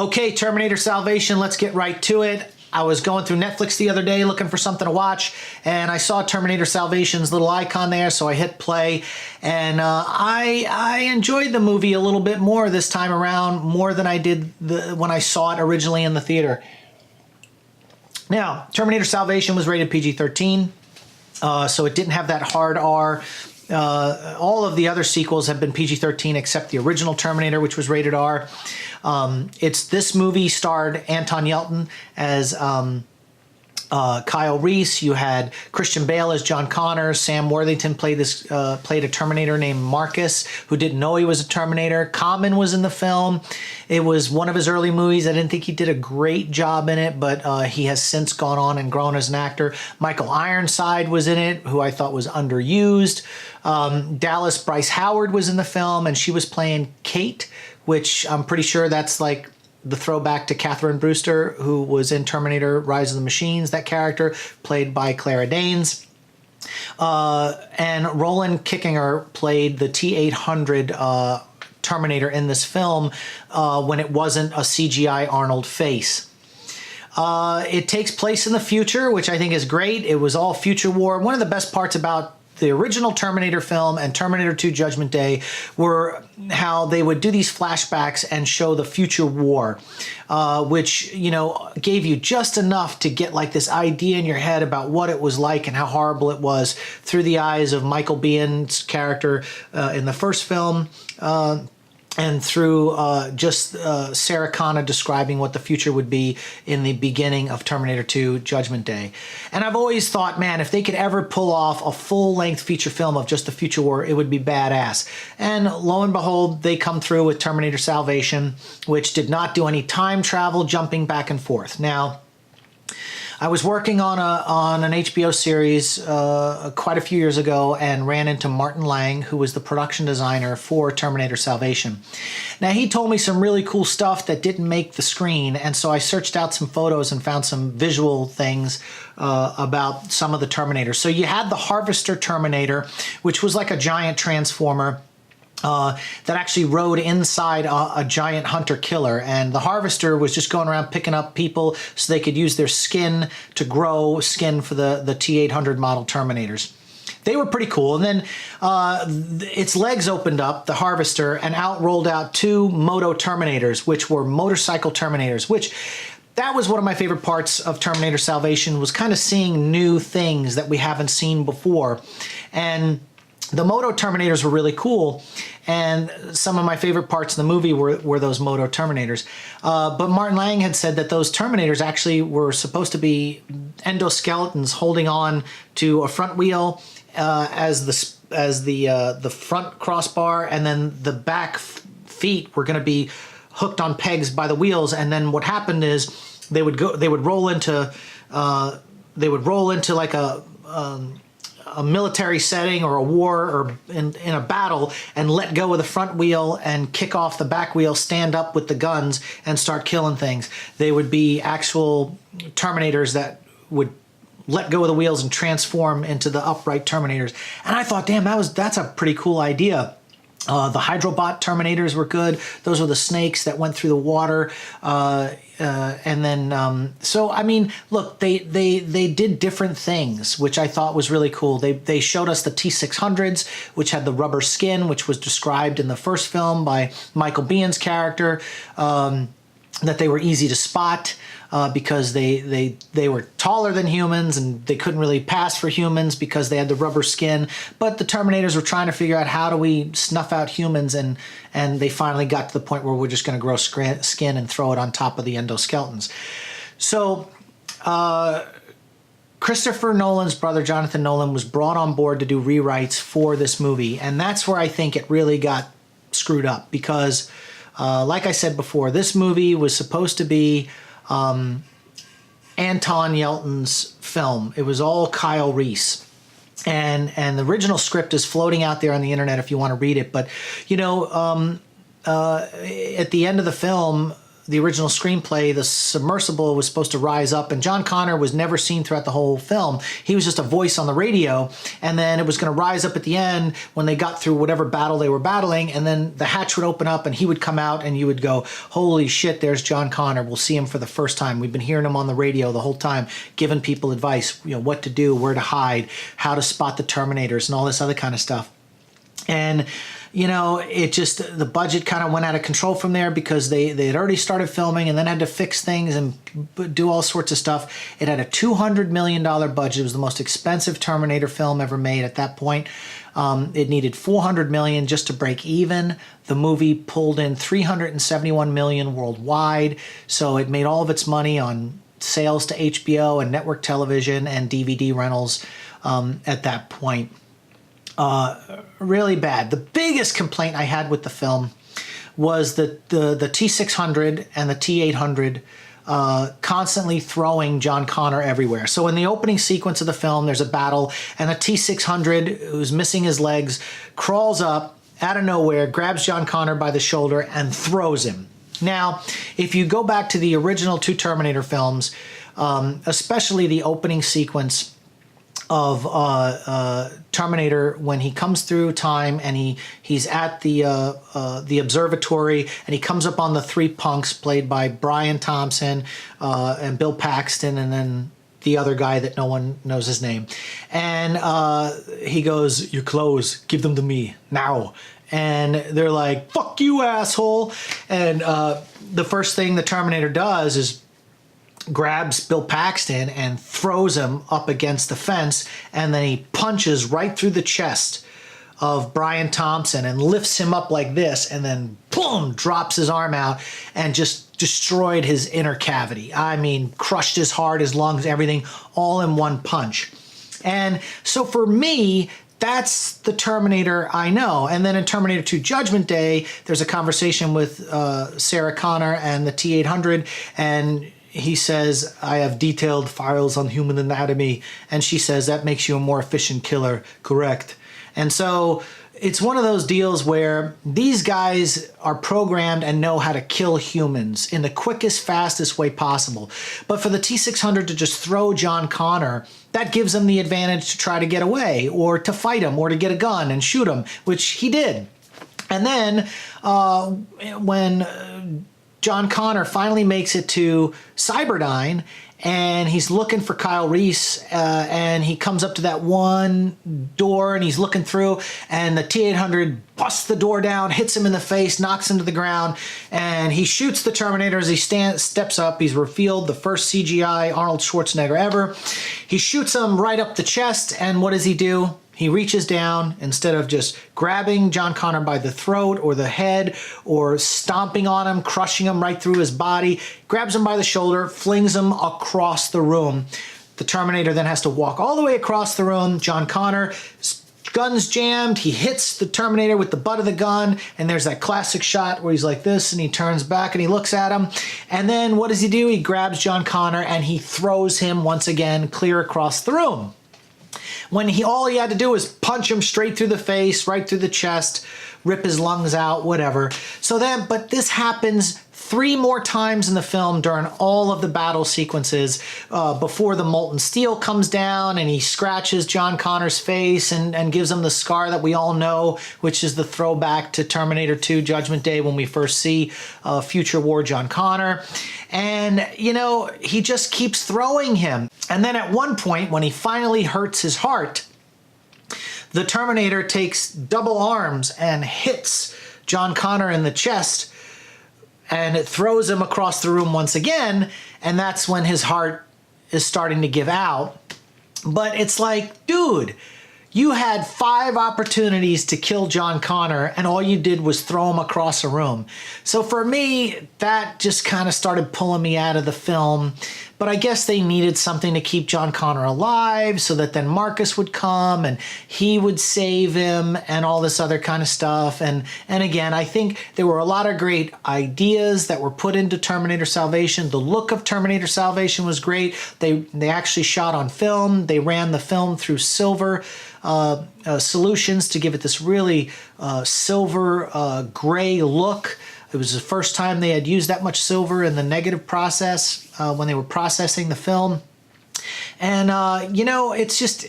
Okay, Terminator Salvation, let's get right to it. I was going through Netflix the other day looking for something to watch, and I saw Terminator Salvation's little icon there, so I hit play, and I enjoyed the movie a little bit more this time around, more than I did when I saw it originally in the theater. Now, Terminator Salvation was rated PG-13, so it didn't have that hard R. All of the other sequels have been PG-13 except the original Terminator, which was rated R. This movie starred Anton Yelchin as Kyle Reese. You had Christian Bale as John Connor. Sam Worthington played a Terminator named Marcus, who didn't know he was a Terminator. Common was in the film. It was one of his early movies. I didn't think he did a great job in it, but he has since gone on and grown as an actor. Michael Ironside was in it, who I thought was underused. Dallas Bryce Howard was in the film, and she was playing Kate, which I'm pretty sure that's like the throwback to Catherine Brewster, who was in Terminator Rise of the Machines, that character, played by Clara Danes. And Roland Kickinger played the T-800 Terminator in this film when it wasn't a CGI Arnold face. It takes place in the future, which I think is great. It was all future war. One of the best parts about the original Terminator film and Terminator 2 Judgment Day were how they would do these flashbacks and show the future war, which, you know, gave you just enough to get like this idea in your head about what it was like and how horrible it was through the eyes of Michael Biehn's character in the first film, and through Sarah Connor describing what the future would be in the beginning of Terminator 2 Judgment Day. And I've always thought, man, if they could ever pull off a full-length feature film of just the future war, it would be badass. And lo and behold, they come through with Terminator Salvation, which did not do any time travel, jumping back and forth. Now, I was working on an HBO series quite a few years ago and ran into Martin Lang, who was the production designer for Terminator Salvation. Now, he told me some really cool stuff that didn't make the screen, and so I searched out some photos and found some visual things about some of the Terminators. So you had the Harvester Terminator, which was like a giant transformer that actually rode inside a giant hunter-killer, and the Harvester was just going around picking up people so they could use their skin to grow skin for the T-800 model Terminators. They were pretty cool, and then its legs opened up, the Harvester, and rolled out two Moto Terminators, which were motorcycle Terminators, which that was one of my favorite parts of Terminator Salvation, was kind of seeing new things that we haven't seen before. And the Moto Terminators were really cool, and some of my favorite parts in the movie were those Moto Terminators. But Martin Lang had said that those Terminators actually were supposed to be endoskeletons holding on to a front wheel as the front crossbar, and then the back feet were going to be hooked on pegs by the wheels. And then what happened is they would roll into like a military setting or a war or in a battle, and let go of the front wheel and kick off the back wheel, stand up with the guns and start killing things. They would be actual Terminators that would let go of the wheels and transform into the upright Terminators. And I thought, damn, that's a pretty cool idea. The Hydrobot Terminators were good. Those were the snakes that went through the water. And then, so, I mean, look, they did different things, which I thought was really cool. They showed us the T-600s, which had the rubber skin, which was described in the first film by Michael Biehn's character, that they were easy to spot. Because they were taller than humans and they couldn't really pass for humans because they had the rubber skin. But the Terminators were trying to figure out, how do we snuff out humans, and they finally got to the point where we're just going to grow skin and throw it on top of the endoskeletons. So Christopher Nolan's brother, Jonathan Nolan, was brought on board to do rewrites for this movie, and that's where I think it really got screwed up, because like I said before, this movie was supposed to be Anton Yelchin's film. It was all Kyle Reese. And the original script is floating out there on the internet if you want to read it. But, you know, at the end of the film, the original screenplay, the submersible was supposed to rise up, and John Connor was never seen throughout the whole film. He was just a voice on the radio, and then it was going to rise up at the end when they got through whatever battle they were battling, and then the hatch would open up and he would come out, and you would go, holy shit, there's John Connor. We'll see him for the first time. We've been hearing him on the radio the whole time, giving people advice, what to do, where to hide, how to spot the Terminators, and all this other kind of stuff. And it just, the budget kind of went out of control from there because they had already started filming and then had to fix things and do all sorts of stuff. It had a $200 million budget. It was the most expensive Terminator film ever made at that point. It needed $400 million just to break even. The movie pulled in $371 million worldwide. So it made all of its money on sales to HBO and network television and DVD rentals at that point. Really bad. The biggest complaint I had with the film was that the T-600 and the T-800 constantly throwing John Connor everywhere. So in the opening sequence of the film, there's a battle, and the T-600, who's missing his legs, crawls up out of nowhere, grabs John Connor by the shoulder, and throws him. Now, if you go back to the original two Terminator films, especially the opening sequence of Terminator, when he comes through time and he's at the observatory, and he comes up on the three punks played by Brian Thompson and Bill Paxton, and then the other guy that no one knows his name. And he goes, your clothes, give them to me now. And they're like, fuck you, asshole. And the first thing the Terminator does is grabs Bill Paxton and throws him up against the fence, and then he punches right through the chest of Brian Thompson and lifts him up like this, and then boom, drops his arm out and just destroyed his inner cavity. I mean, crushed his heart, his lungs, everything, all in one punch. And so for me, that's the Terminator I know. And then in Terminator 2 Judgment Day, there's a conversation with Sarah Connor and the T-800, and he says, I have detailed files on human anatomy. And she says, that makes you a more efficient killer. Correct. And so it's one of those deals where these guys are programmed and know how to kill humans in the quickest, fastest way possible. But for the T-600 to just throw John Connor, that gives them the advantage to try to get away or to fight him or to get a gun and shoot him, which he did. And then when John Connor finally makes it to Cyberdyne, and he's looking for Kyle Reese, and he comes up to that one door, and he's looking through, and the T-800 busts the door down, hits him in the face, knocks him to the ground, and he shoots the Terminator as he steps up. He's revealed the first CGI Arnold Schwarzenegger ever. He shoots him right up the chest, and what does he do? He reaches down, instead of just grabbing John Connor by the throat or the head or stomping on him, crushing him right through his body, grabs him by the shoulder, flings him across the room. The Terminator then has to walk all the way across the room. John Connor, gun's jammed. He hits the Terminator with the butt of the gun, and there's that classic shot where he's like this, and he turns back and he looks at him. And then what does he do? He grabs John Connor and he throws him once again clear across the room. When all he had to do was punch him straight through the face, right through the chest, rip his lungs out, whatever. So then, but this happens 3 more times in the film during all of the battle sequences before the molten steel comes down and he scratches John Connor's face and gives him the scar that we all know, which is the throwback to Terminator 2 Judgment Day when we first see future war John Connor. And, you know, he just keeps throwing him. And then at one point, when he finally hurts his heart, the Terminator takes double arms and hits John Connor in the chest, and it throws him across the room once again, and that's when his heart is starting to give out. But it's like, dude, you had 5 opportunities to kill John Connor, and all you did was throw him across a room. So for me, that just kind of started pulling me out of the film. But I guess they needed something to keep John Connor alive so that then Marcus would come and he would save him and all this other kind of stuff. And again, I think there were a lot of great ideas that were put into Terminator Salvation. The look of Terminator Salvation was great. They actually shot on film. They ran the film through silver solutions to give it this really silver gray look. It was the first time they had used that much silver in the negative process when they were processing the film. And, you know, it's just,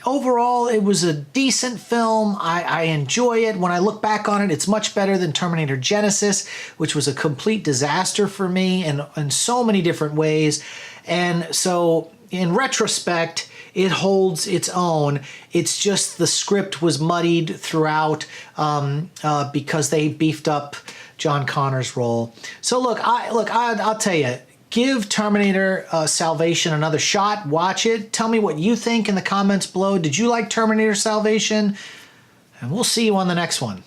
overall, it was a decent film. I enjoy it. When I look back on it, it's much better than Terminator Genisys, which was a complete disaster for me in so many different ways. And so, in retrospect, it holds its own. It's just the script was muddied throughout because they beefed up John Connor's role. So look, I'll tell you, give Terminator Salvation another shot. Watch it. Tell me what you think in the comments below. Did you like Terminator Salvation? And we'll see you on the next one.